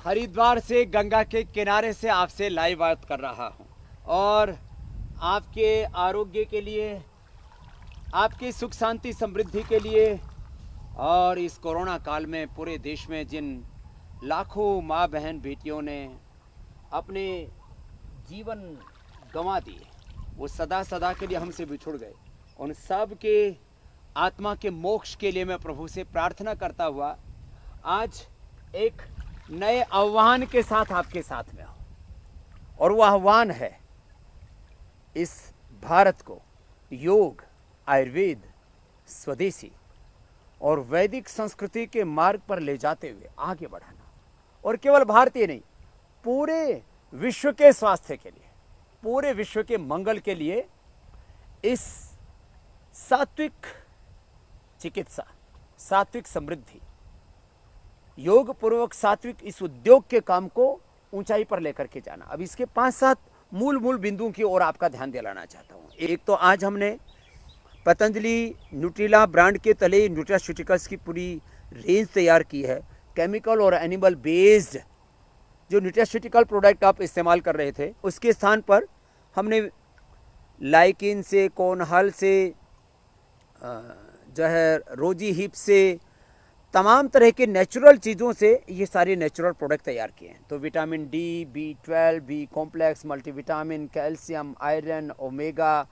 हरिद्वार से गंगा के किनारे से आपसे लाइव बात कर रहा हूं और आपके आरोग्य के लिए, आपकी सुख शांति समृद्धि के लिए और इस कोरोना काल में पूरे देश में जिन लाखों माँ बहन बेटियों ने अपने जीवन गंवा दिए, वो सदा सदा के लिए हमसे बिछुड़ गए, उन सब के आत्मा के मोक्ष के लिए मैं प्रभु से प्रार्थना करता हुआ आज एक नए आह्वान के साथ आपके साथ में हूं। और वह आह्वान है इस भारत को योग, आयुर्वेद, स्वदेशी और वैदिक संस्कृति के मार्ग पर ले जाते हुए आगे बढ़ाना, और केवल भारतीय नहीं, पूरे विश्व के स्वास्थ्य के लिए, पूरे विश्व के मंगल के लिए इस सात्विक चिकित्सा, सात्विक समृद्धि, योग पूर्वक सात्विक इस उद्योग के काम को ऊंचाई पर लेकर के जाना। अब इसके 5-7 मूल बिंदुओं की ओर आपका ध्यान दिलाना चाहता हूं। एक तो आज हमने पतंजलि न्यूट्रिला ब्रांड के तले न्यूट्रास्यूटिकल्स की पूरी रेंज तैयार की है। केमिकल और एनिमल बेस्ड जो न्यूट्रास्यूटिकल प्रोडक्ट आप इस्तेमाल कर रहे थे, उसके स्थान पर हमने लाइकिन से, कोनहल से, जो है रोजी हिप से, तमाम तरह के नेचुरल चीज़ों से ये सारे नेचुरल प्रोडक्ट तैयार किए हैं। तो vitamin D, B12, B complex, multivitamin, calcium, iron, omega,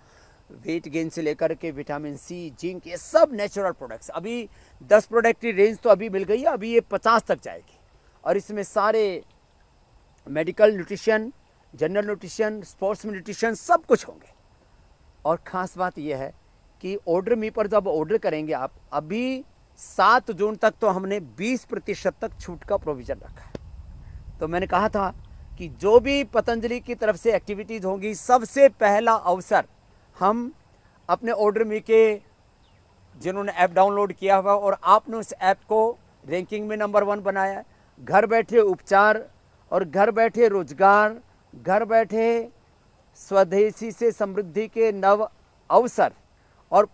weight gain से लेकर के विटामिन सी, जिंक, ये सब नेचुरल प्रोडक्ट्स। अभी 10 प्रोडक्ट की रेंज तो अभी मिल गई है, अभी ये 50 तक जाएगी। और इसमें सारे medical nutrition, general nutrition, sports nutrition सब कुछ होंगे। और ख़ास बात यह है कि ऑर्डर मी पर जब ऑर्डर करेंगे आप, अभी 7 जून तक तो हमने 20% तक छूट का प्रोविज़न रखा है। तो मैंने कहा था कि जो भी पतंजलि की तरफ से एक्टिविटीज़ होंगी, सबसे पहला अवसर हम अपने ऑर्डर मी के जिन्होंने ऐप डाउनलोड किया हुआ और आपने उस ऐप को रैंकिंग में नंबर 1 बनाया है, घर बैठे उपचार और घर बैठे रोजगार, घर बैठे स्वदेशी से समृद्धि के नव अवसर और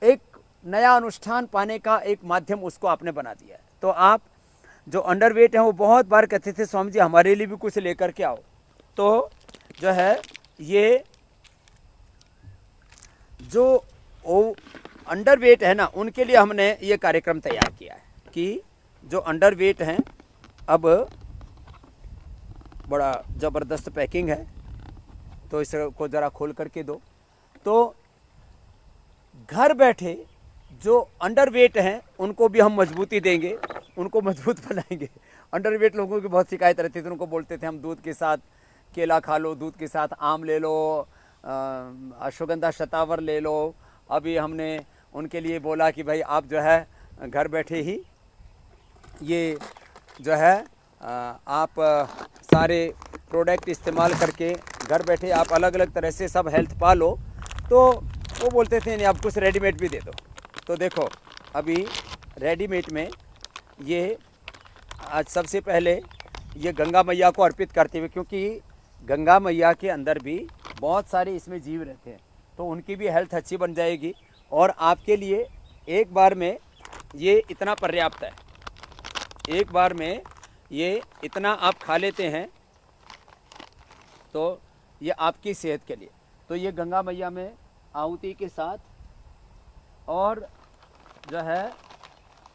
एक नया अनुष्ठान पाने का एक माध्यम उसको आपने बना दिया है। तो आप जो अंडरवेट हैं वो बहुत बार कहते थे स्वामी जी हमारे लिए भी कुछ लेकर के आओ। तो जो है ये जो अंडरवेट है ना, उनके लिए हमने ये कार्यक्रम तैयार किया है कि जो अंडरवेट हैं, अब बड़ा ज़बरदस्त पैकिंग है, तो इसको ज़रा खोल करके दो। तो घर बैठे जो अंडरवेट हैं उनको भी हम मजबूती देंगे, उनको मजबूत बनाएंगे। अंडरवेट लोगों की बहुत शिकायत रहती थी, उनको बोलते थे हम दूध के साथ केला खा लो, दूध के साथ आम ले लो, अश्वगंधा शतावर ले लो। अभी हमने उनके लिए बोला कि भाई आप जो है घर बैठे ही ये जो है आप सारे प्रोडक्ट इस्तेमाल करके घर बैठे आप अलग अलग तरह से सब हेल्थ पा लो। तो वो बोलते थे नहीं आप कुछ रेडीमेड भी दे दो। तो देखो अभी रेडीमेड में ये आज सबसे पहले ये गंगा मैया को अर्पित करते हुए, क्योंकि गंगा मैया के अंदर भी बहुत सारे इसमें जीव रहते हैं, तो उनकी भी हेल्थ अच्छी बन जाएगी। और आपके लिए एक बार में ये इतना पर्याप्त है, एक बार में ये इतना आप खा लेते हैं तो ये आपकी सेहत के लिए। तो ये गंगा मैया में आहुति के साथ, और जो है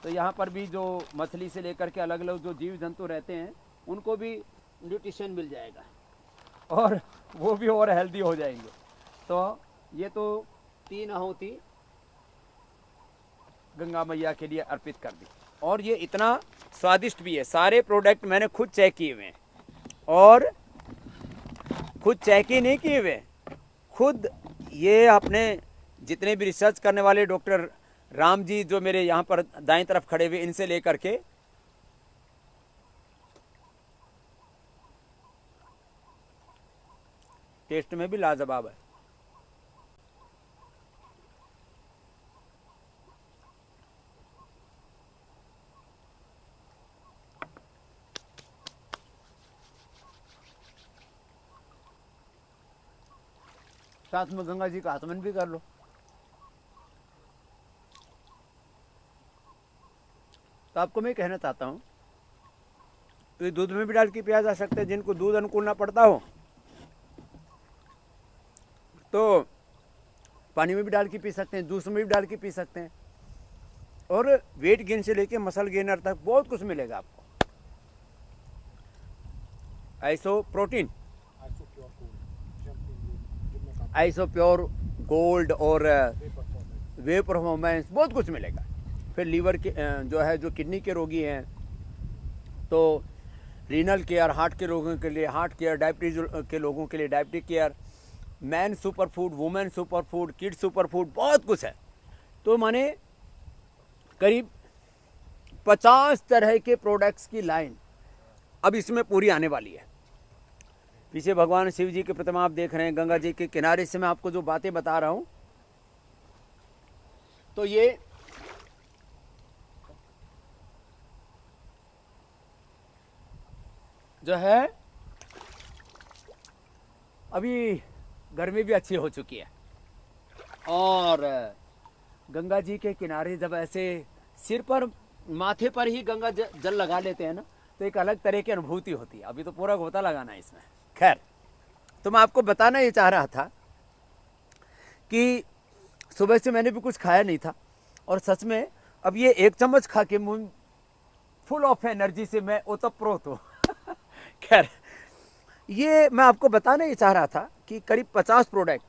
तो यहाँ पर भी जो मछली से लेकर के अलग अलग जो जीव जंतु रहते हैं उनको भी न्यूट्रिशन मिल जाएगा और वो भी और हेल्दी हो जाएंगे। तो ये तो 3 आहुति गंगा मैया के लिए अर्पित कर दी। और ये इतना स्वादिष्ट भी है। सारे प्रोडक्ट मैंने खुद चेक किए हुए हैं, और खुद चेक ही नहीं किए हुए, खुद ये आपने जितने भी रिसर्च करने वाले डॉक्टर राम जी जो मेरे यहाँ पर दाएं तरफ खड़े हुए, इनसे लेकर के टेस्ट में भी लाजवाब है। साथ में गंगा जी का आचमन भी कर लो। तो आपको मैं कहना चाहता हूँ तो ये दूध में भी डाल के पिया जा सकता है। जिनको दूध अनुकूल ना पड़ता हो तो पानी में भी डाल के पी सकते हैं, जूस में भी डाल के पी सकते हैं। और वेट गेन से लेके मसल गेनर तक बहुत कुछ मिलेगा आपको। Iso protein, iso pure gold और वे परफॉर्मेंस, बहुत कुछ मिलेगा। फिर लीवर के जो है, जो किडनी के रोगी हैं तो रीनल केयर, हार्ट के लोगों के लिए हार्ट केयर, डायबिटीज के लोगों के लिए diabetic care, man super food, women super food, kid super food, बहुत कुछ है। तो माने करीब 50 तरह के प्रोडक्ट्स की लाइन अब इसमें पूरी आने वाली है। पीछे भगवान शिव जी की प्रतिमा आप देख रहे हैं, गंगा जी के किनारे से मैं आपको जो बातें बता रहा हूं, तो ये जो है अभी गर्मी भी अच्छी हो चुकी है और गंगा जी के किनारे जब ऐसे सिर पर, माथे पर ही गंगा जल लगा लेते हैं ना, तो एक अलग तरह की अनुभूति होती है। अभी तो पूरा गोता लगाना है इसमें। खैर, तो मैं आपको बताना ये चाह रहा था कि सुबह से मैंने भी कुछ खाया नहीं था और सच में अब ये एक चम्मच खा के मुंह फुल ऑफ एनर्जी से मैं ओतप्रोत हूँ। खैर, ये मैं आपको बताना ये चाह रहा था कि करीब 50 प्रोडक्ट,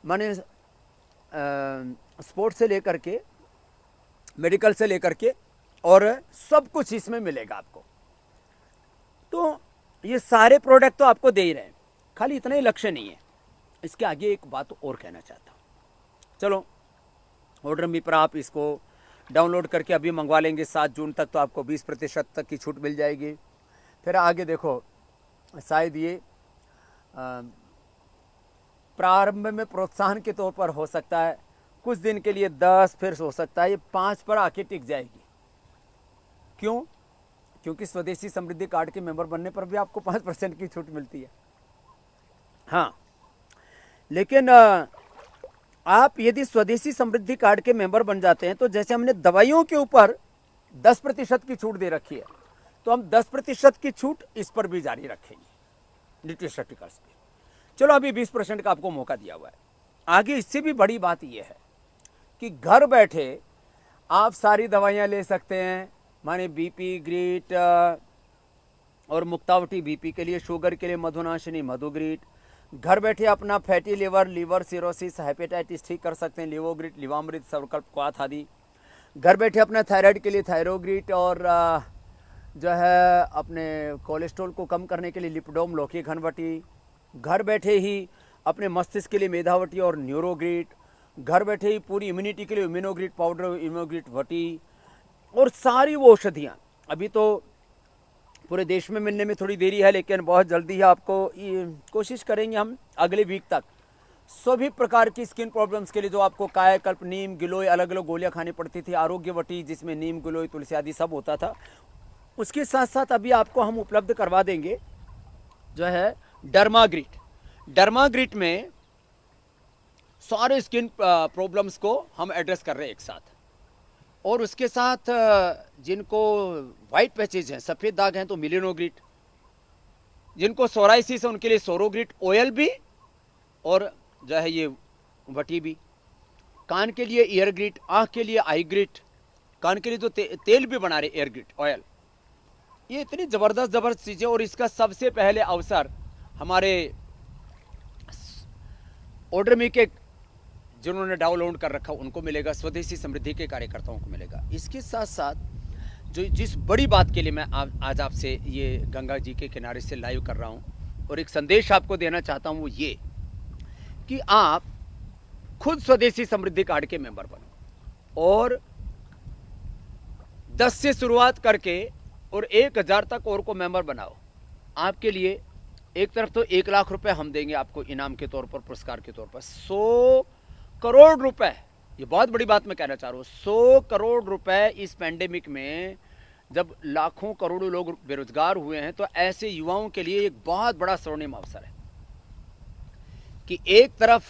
माने स्पोर्ट्स से लेकर के, मेडिकल से लेकर के, और सब कुछ इसमें मिलेगा आपको। तो ये सारे प्रोडक्ट तो आपको दे ही रहे हैं, खाली इतना ही लक्ष्य नहीं है। इसके आगे एक बात और कहना चाहता हूँ। चलो, ऑर्डर मी पर आप इसको डाउनलोड करके अभी मंगवा लेंगे 7 जून तक, तो आपको 20% तक की छूट मिल जाएगी। फिर आगे देखो, शायद ये प्रारंभ में प्रोत्साहन के तौर पर हो सकता है, कुछ दिन के लिए 10, फिर हो सकता है ये 5 पर आके टिक जाएगी। क्यों? क्योंकि स्वदेशी समृद्धि कार्ड के मेंबर बनने पर भी आपको 5% की छूट मिलती है। हाँ, लेकिन आप यदि स्वदेशी समृद्धि कार्ड के मेंबर बन जाते हैं तो जैसे हमने दवाइयों के ऊपर 10% की छूट दे रखी है, तो हम 10% की छूट इस पर भी जारी रखेंगे, न्यूट्रिशटिकल्स पे। चलो, अभी 20% का आपको मौका दिया हुआ है। आगे इससे भी बड़ी बात यह है कि घर बैठे आप सारी दवाइयाँ ले सकते हैं, माने बीपी ग्रीट और मुक्तावटी बीपी के लिए, शुगर के लिए मधुनाशिनी मधुग्रीट। घर बैठे अपना fatty liver, liver cirrhosis, hepatitis ठीक कर सकते हैं, लिवोग्रीट, लिवामृत, सर्वकल्प क्वाथ आदि। घर बैठे अपना थायराइड के लिए थायरोग्रीट और जो है अपने कोलेस्ट्रॉल को कम करने के लिए लिपिडोम लौकी घनवटी। घर बैठे ही अपने मस्तिष्क के लिए मेधावटी और न्यूरोग्रीट। घर बैठे ही पूरी इम्यूनिटी के लिए इम्यूनोग्रीट पाउडर, इम्यूनोग्रीट वटी, और सारी वो औषधियाँ अभी तो पूरे देश में मिलने में थोड़ी देरी है, लेकिन बहुत जल्दी ही आपको कोशिश करेंगे हम अगले वीक तक सभी प्रकार की स्किन प्रॉब्लम्स के लिए, जो आपको कायाकल्प, नीम, गिलोय, अलग अलग गोलियां खानी पड़ती थी, आरोग्यवटी जिसमें नीम, गिलोय, तुलसी आदि सब होता था, उसके साथ साथ अभी आपको हम उपलब्ध करवा देंगे जो है डर्माग्रीट। डर्माग्रीट में सारे स्किन प्रॉब्लम्स को हम एड्रेस कर रहे हैं एक साथ। और उसके साथ जिनको वाइट पैचेज हैं, सफ़ेद दाग हैं, तो मिलिनोग्रीट। जिनको सोराइसिस है उनके लिए सोरोग्रीट ऑयल भी, और जो है ये वटी भी। कान के लिए ईयर ग्रीट, आँख के लिए आई ग्रीट, कान के लिए तो तेल भी बना रहे एयर ग्रीट ऑयल। ये इतनी ज़बरदस्त चीज़ें। और इसका सबसे पहले अवसर हमारे ऑर्डर में के जिन्होंने डाउनलोड कर रखा उनको मिलेगा, स्वदेशी समृद्धि के कार्यकर्ताओं को मिलेगा। इसके साथ साथ जो जिस बड़ी बात के लिए मैं आज आपसे ये गंगा जी के किनारे से लाइव कर रहा हूँ और एक संदेश आपको देना चाहता हूँ, वो ये कि आप खुद स्वदेशी समृद्धि कार्ड के मेंबर बनो और 10 से शुरुआत करके और 1000 तक और को मेंबर बनाओ। आपके लिए एक तरफ तो 1 लाख रुपए हम देंगे आपको इनाम के तौर पर, पुरस्कार के तौर पर। 100 करोड़ रुपए, ये बहुत बड़ी बात मैं कहना चाह रहा हूँ, 100 करोड़ रुपए इस पैंडेमिक में जब लाखों करोड़ों लोग बेरोजगार हुए हैं, तो ऐसे युवाओं के लिए एक बहुत बड़ा स्वर्णिम अवसर है कि एक तरफ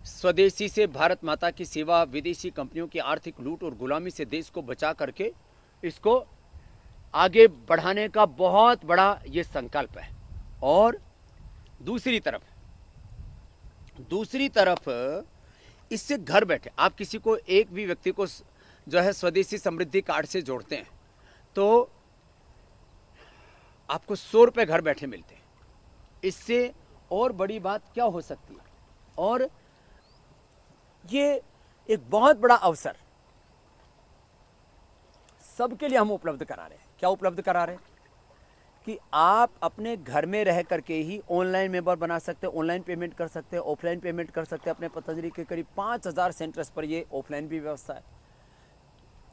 स्वदेशी से भारत माता की सेवा, विदेशी कंपनियों की आर्थिक लूट और गुलामी से देश को बचा करके इसको आगे बढ़ाने का बहुत बड़ा ये संकल्प है। और दूसरी तरफ इससे घर बैठे आप किसी को, एक भी व्यक्ति को जो है स्वदेशी समृद्धि कार्ड से जोड़ते हैं तो आपको 100 रुपये घर बैठे मिलते हैं। इससे और बड़ी बात क्या हो सकती है। और ये एक बहुत बड़ा अवसर सबके लिए हम उपलब्ध करा रहे हैं। क्या उपलब्ध करा रहे हैं कि आप अपने घर में रह करके ही ऑनलाइन मेंबर बना सकते हैं, ऑनलाइन पेमेंट कर सकते हैं, ऑफलाइन पेमेंट कर सकते हैं। अपने पतंजलि के करीब 5000 सेंटर्स पर ये ऑफलाइन भी व्यवस्था है।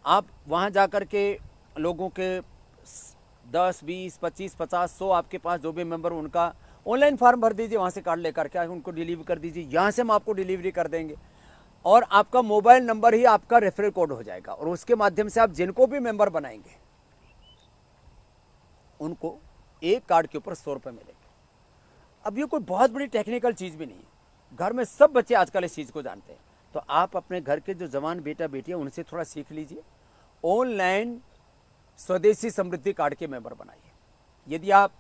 आप वहाँ जा कर के लोगों के 10, 20, 25, 50, 100 आपके पास जो भी मेंबर, उनका ऑनलाइन फॉर्म भर दीजिए, वहाँ से कार्ड लेकर के उनको डिलीवर कर दीजिए। यहाँ से हम आपको डिलीवरी कर देंगे और आपका मोबाइल नंबर ही आपका रेफरल कोड हो जाएगा। और उसके माध्यम से आप जिनको भी मेंबर बनाएंगे उनको एक कार्ड के ऊपर 100 रुपये मिलेंगे। अब ये कोई बहुत बड़ी टेक्निकल चीज़ भी नहीं है, घर में सब बच्चे आजकल इस चीज़ को जानते हैं। तो आप अपने घर के जो जवान बेटा बेटियां उनसे थोड़ा सीख लीजिए, ऑनलाइन स्वदेशी समृद्धि कार्ड के मेंबर बनाइए। यदि आप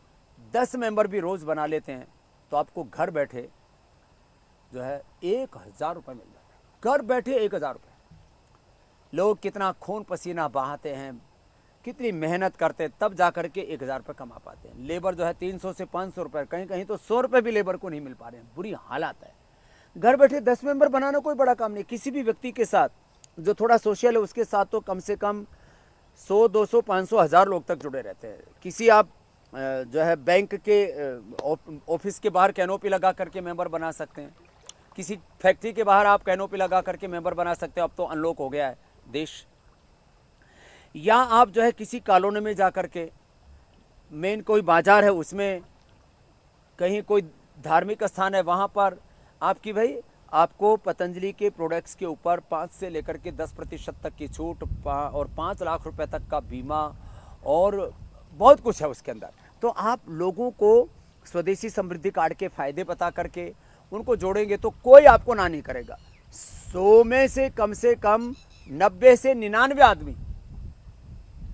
10 मेंबर भी रोज़ बना लेते हैं तो आपको घर बैठे जो है 1000 रुपये मिल जाता है। घर बैठे 1000 रुपये। लोग कितना खून पसीना बहाते हैं, कितनी मेहनत करते हैं, तब जा कर के 1000 रुपये कमा पाते हैं। लेबर जो है 300 से 500 रुपये, कहीं कहीं तो 100 रुपये भी लेबर को नहीं मिल पा रहे हैं। बुरी हालात है। घर बैठे 10 मेंबर बनाना कोई बड़ा काम नहीं। किसी भी व्यक्ति के साथ जो थोड़ा सोशल है उसके साथ तो कम से कम 100, 200, 500, 1000 लोग तक जुड़े रहते हैं। किसी आप जो है बैंक के ऑफिस के बाहर कैनोपी लगा करके मेंबर बना सकते हैं। किसी फैक्ट्री के बाहर आप कैनोपी लगा करके मेंबर बना सकते हैं। अब तो अनलॉक हो गया है देश। या आप जो है किसी कॉलोनी में जा कर के, मेन कोई बाजार है उसमें, कहीं कोई धार्मिक स्थान है, वहाँ पर आपकी भाई आपको पतंजलि के प्रोडक्ट्स के ऊपर 5 से लेकर के 10% तक की छूट और 5 लाख रुपए तक का बीमा और बहुत कुछ है उसके अंदर। तो आप लोगों को स्वदेशी समृद्धि कार्ड के फायदे बता करके उनको जोड़ेंगे तो कोई आपको ना नहीं करेगा। 100 में से कम 90 से 99 आदमी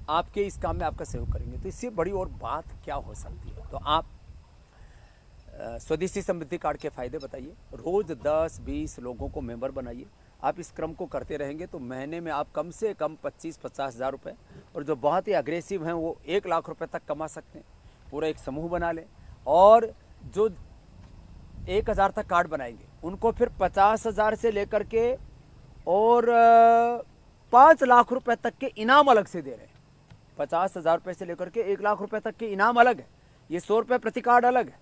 आपके इस काम में आपका सहयोग करेंगे। तो इससे बड़ी और बात क्या हो सकती है। तो आप स्वदेशी समृद्धि कार्ड के फायदे बताइए, रोज 10-20 लोगों को मेंबर बनाइए। आप इस क्रम को करते रहेंगे तो महीने में आप कम से कम 25-50 हज़ार रुपये, और जो बहुत ही अग्रेसिव हैं वो 1 लाख रुपए तक कमा सकते हैं। पूरा एक समूह बना लें और जो 1000 तक कार्ड बनाएंगे उनको फिर 50,000 से लेकर के और 5 लाख रुपए तक के इनाम अलग से दे रहे हैं। 50,000 रुपये से लेकर के 1 लाख रुपए तक के इनाम अलग है। ये 100 रुपये प्रति कार्ड अलग है।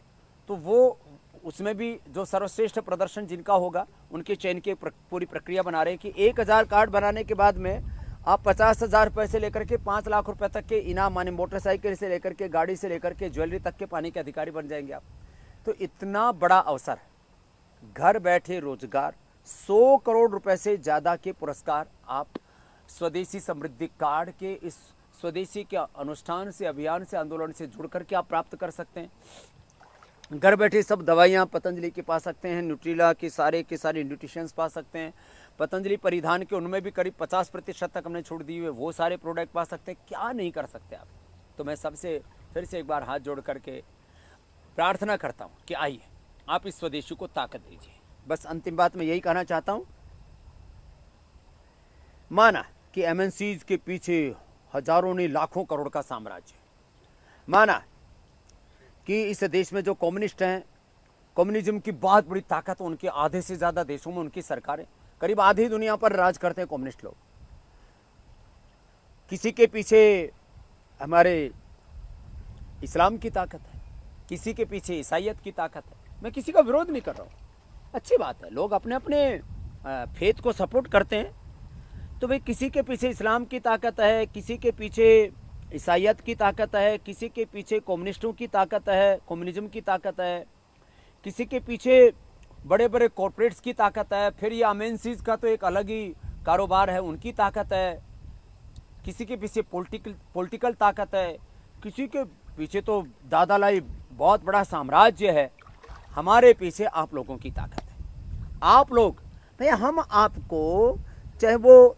तो वो उसमें भी जो सर्वश्रेष्ठ प्रदर्शन जिनका होगा उनके चयन की पूरी प्रक्रिया बना रहे हैं कि 1000 कार्ड बनाने के बाद में आप 50,000 रुपये से लेकर के 5 लाख रुपए तक के इनाम, माने मोटरसाइकिल से लेकर के, गाड़ी से लेकर के, ज्वेलरी तक के पाने के अधिकारी बन जाएंगे आप। तो इतना बड़ा अवसर है, घर बैठे रोजगार, 100 करोड़ रुपए से ज़्यादा के पुरस्कार आप स्वदेशी समृद्धि कार्ड के इस स्वदेशी के अनुष्ठान से, अभियान से, आंदोलन से जुड़ करके आप प्राप्त कर सकते हैं। घर बैठे सब दवाइयाँ पतंजलि की पा सकते हैं, न्यूट्रीला की सारे न्यूट्रिशंस पा सकते हैं। पतंजलि परिधान के उनमें भी करीब 50% तक हमने छूट दी हुई है, वो सारे प्रोडक्ट पा सकते हैं। क्या नहीं कर सकते आप। तो मैं सबसे फिर से एक बार हाथ जोड़ करके प्रार्थना करता हूँ कि आइए आप इस स्वदेशी को ताकत दीजिए। बस अंतिम बात मैं यही कहना चाहता हूँ, माना कि MNCs के पीछे हजारों नहीं लाखों करोड़ का साम्राज्य, माना कि इस देश में जो कम्युनिस्ट हैं, कम्युनिज्म की बहुत बड़ी ताकत, उनके आधे से ज़्यादा देशों में उनकी सरकारें, करीब आधी दुनिया पर राज करते हैं कम्युनिस्ट लोग। किसी के पीछे हमारे इस्लाम की ताकत है, किसी के पीछे ईसाइयत की ताकत है। मैं किसी का विरोध नहीं कर रहा हूँ, अच्छी बात है, लोग अपने अपने फेथ को सपोर्ट करते हैं। तो भाई किसी के पीछे इस्लाम की ताकत है, किसी के पीछे ईसाइयत की ताकत है, किसी के पीछे कम्युनिस्टों की ताकत है, कम्युनिज्म की ताकत है, किसी के पीछे बड़े बड़े कॉरपोरेट्स की ताकत है, फिर ये MNCs का तो एक अलग ही कारोबार है, उनकी ताकत है, किसी के पीछे पॉलिटिकल ताकत है, किसी के पीछे तो दादालाई बहुत बड़ा साम्राज्य है। हमारे पीछे आप लोगों की ताकत है। आप लोग भैया, हम आपको चाहे वो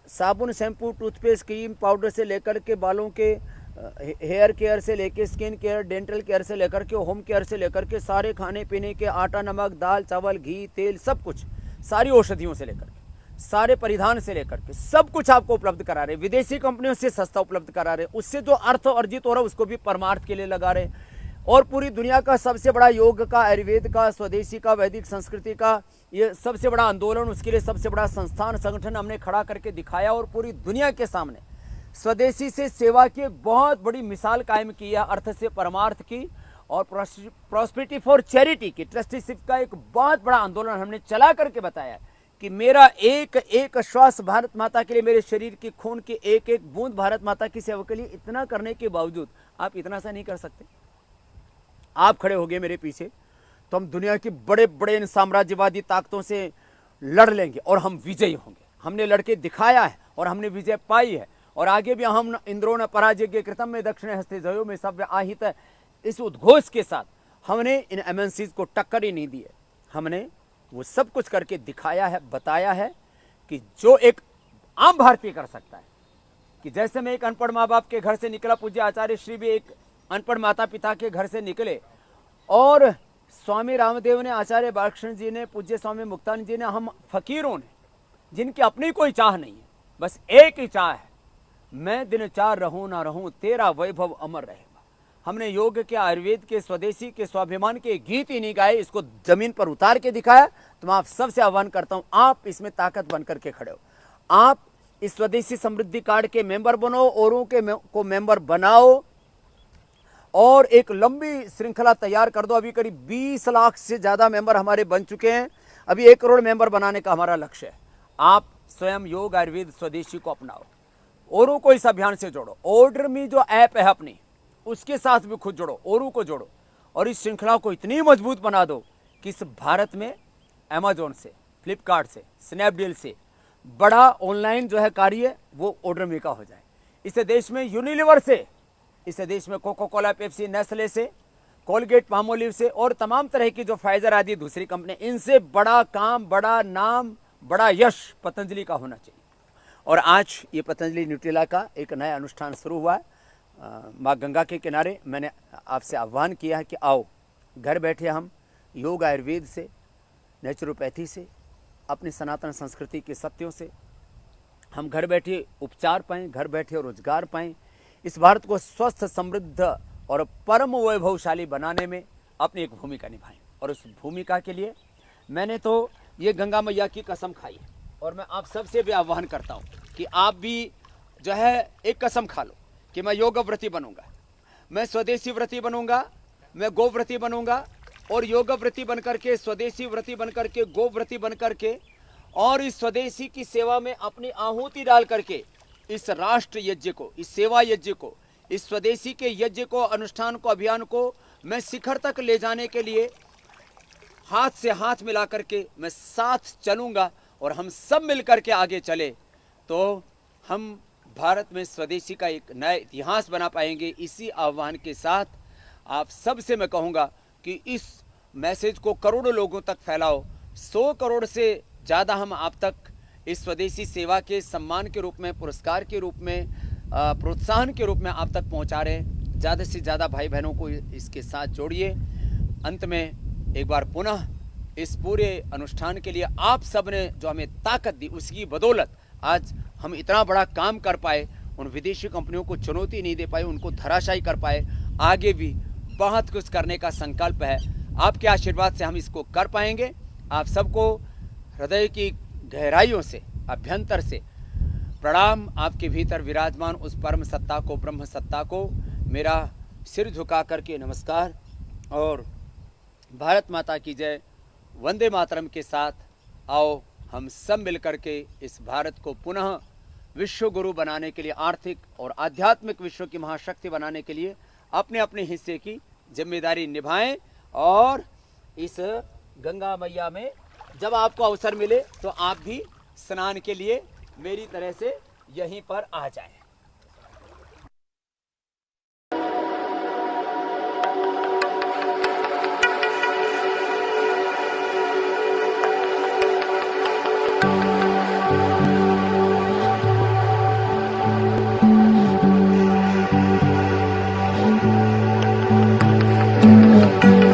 साबुन, शैम्पू, टूथपेस्ट, क्रीम, पाउडर से लेकर के बालों के हेयर केयर से लेकर स्किन केयर, डेंटल केयर से लेकर के होम केयर से लेकर के सारे खाने पीने के आटा, नमक, दाल, चावल, घी, तेल, सब कुछ, सारी औषधियों से लेकर के सारे परिधान से लेकर के सब कुछ आपको उपलब्ध करा रहे। विदेशी कंपनियों से सस्ता उपलब्ध करा रहे, उससे जो अर्थ अर्जित हो रहा है उसको भी परमार्थ के लिए लगा रहे। और पूरी दुनिया का सबसे बड़ा योग का, आयुर्वेद का, स्वदेशी का, वैदिक संस्कृति का ये सबसे बड़ा आंदोलन, उसके लिए सबसे बड़ा संस्थान संगठन हमने खड़ा करके दिखाया और पूरी दुनिया के सामने स्वदेशी से सेवा की एक बहुत बड़ी मिसाल कायम की है, अर्थ से परमार्थ की और प्रॉस्पेरिटी फॉर चैरिटी की, ट्रस्टीशिप का एक बहुत बड़ा आंदोलन हमने चला करके बताया कि मेरा एक एक श्वास भारत माता के लिए, मेरे शरीर की खून की एक एक बूंद भारत माता की सेवा के लिए, इतना करने के बावजूद आप इतना सा नहीं कर सकते। आप खड़े हो गए मेरे पीछे तो हम दुनिया की बड़े बड़े इन साम्राज्यवादी ताकतों से लड़ लेंगे और हम विजयी होंगे। हमने लड़के दिखाया है और हमने विजय पाई है और आगे भी हम इंद्रो न पराजय कृतम में दक्षिण हस्ते जयो में सव्य आहित, इस उद्घोष के साथ हमने इन एमएनसीज को टक्कर ही नहीं दी है। हमने वो सब कुछ करके दिखाया है, बताया है कि जो एक आम भारतीय कर सकता है। कि जैसे मैं एक अनपढ़ माँ बाप के घर से निकला, पूज्य आचार्य श्री भी एक अनपढ़ माता पिता के घर से निकले और स्वामी रामदेव ने, आचार्य बालकृष्ण जी ने, पूज्य स्वामी मुक्तानंद जी ने, हम फकीरों ने, जिनकी अपनी कोई चाह नहीं है, बस एक ही चाह है, मैं दिन चार रहूं ना रहूं तेरा वैभव अमर रहेगा। हमने योग के, आयुर्वेद के, स्वदेशी के, स्वाभिमान के गीत ही नहीं गाए, इसको जमीन पर उतार के दिखाया। तो मैं आप सबसे आह्वान करता हूं, आप इसमें ताकत बन करके खड़े हो, आप इस स्वदेशी समृद्धि कार्ड के मेंबर बनो, औरों के को मेंबर बनाओ और एक लंबी श्रृंखला तैयार कर दो। अभी करीब 20 लाख से ज्यादा मेंबर हमारे बन चुके हैं, अभी 1 करोड़ मेंबर बनाने का हमारा लक्ष्य है। आप स्वयं योग, आयुर्वेद, स्वदेशी को अपनाओ, औरों को इस अभियान से जोड़ो। ऑर्डर मी जो ऐप है अपनी, उसके साथ भी खुद जोड़ो, औरों को जोड़ो और इस श्रृंखला को इतनी मजबूत बना दो कि इस भारत में अमेजोन से, फ्लिपकार्ट से, स्नैपडील से बड़ा ऑनलाइन जो है कार्य वो ऑर्डर मी का हो जाए। इस देश में यूनिलीवर से, इस देश में कोको कोला, पेप्सी, नेस्ले से, कोलगेट, पामोलिव से और तमाम तरह की जो फाइजर आदि दूसरी कंपनी, इनसे बड़ा काम, बड़ा नाम, बड़ा यश पतंजलि का होना चाहिए। और आज ये पतंजलि न्यूट्रिला का एक नया अनुष्ठान शुरू हुआ है माँ गंगा के किनारे। मैंने आपसे आह्वान किया है कि आओ, घर बैठे हम योग, आयुर्वेद से, नेचुरोपैथी से, अपनी सनातन संस्कृति के सत्यों से हम घर बैठे उपचार पाएँ, घर बैठे रोजगार पाएँ, इस भारत को स्वस्थ, समृद्ध और परम वैभवशाली बनाने में अपनी एक भूमिका निभाएं। और उस भूमिका के लिए मैंने तो ये गंगा मैया की कसम खाई है और मैं आप सबसे भी आह्वान करता हूँ कि आप भी जो है एक कसम खा लो कि मैं योग व्रती बनूंगा, मैं स्वदेशी व्रती बनूंगा, मैं गो व्रती बनूंगा और योग व्रती बनकर के, स्वदेशी व्रती बनकर के, गो व्रती बनकर के और इस स्वदेशी की सेवा में अपनी आहुति डाल करके इस राष्ट्र यज्ञ को, इस सेवा यज्ञ को, इस स्वदेशी के यज्ञ को, अनुष्ठान को, अभियान को मैं शिखर तक ले जाने के लिए हाथ से हाथ मिला करके मैं साथ चलूंगा और हम सब मिलकर के आगे चले तो हम भारत में स्वदेशी का एक नया इतिहास बना पाएंगे। इसी आह्वान के साथ आप सबसे मैं कहूँगा कि इस मैसेज को करोड़ों लोगों तक फैलाओ। 100 करोड़ से ज़्यादा हम आप तक इस स्वदेशी सेवा के सम्मान के रूप में, पुरस्कार के रूप में, प्रोत्साहन के रूप में आप तक पहुंचा रहे हैं। ज़्यादा से ज़्यादा भाई बहनों को इसके साथ जोड़िए। अंत में एक बार पुनः इस पूरे अनुष्ठान के लिए आप सब ने जो हमें ताकत दी, उसकी बदौलत आज हम इतना बड़ा काम कर पाए, उन विदेशी कंपनियों को चुनौती नहीं दे पाए, उनको धराशायी कर पाए। आगे भी बहुत कुछ करने का संकल्प है। आपके आशीर्वाद से हम इसको कर पाएंगे। आप सबको हृदय की गहराइयों से, अभ्यंतर से प्रणाम। आपके भीतर विराजमान उस परम सत्ता को, ब्रह्म सत्ता को मेरा सिर झुका करके नमस्कार। और भारत माता की जय, वंदे मातरम के साथ आओ हम सब मिलकर के इस भारत को पुनः विश्व गुरु बनाने के लिए, आर्थिक और आध्यात्मिक विश्व की महाशक्ति बनाने के लिए अपने अपने हिस्से की जिम्मेदारी निभाएं। और इस गंगा मैया में जब आपको अवसर मिले तो आप भी स्नान के लिए मेरी तरह से यहीं पर आ जाएं। है।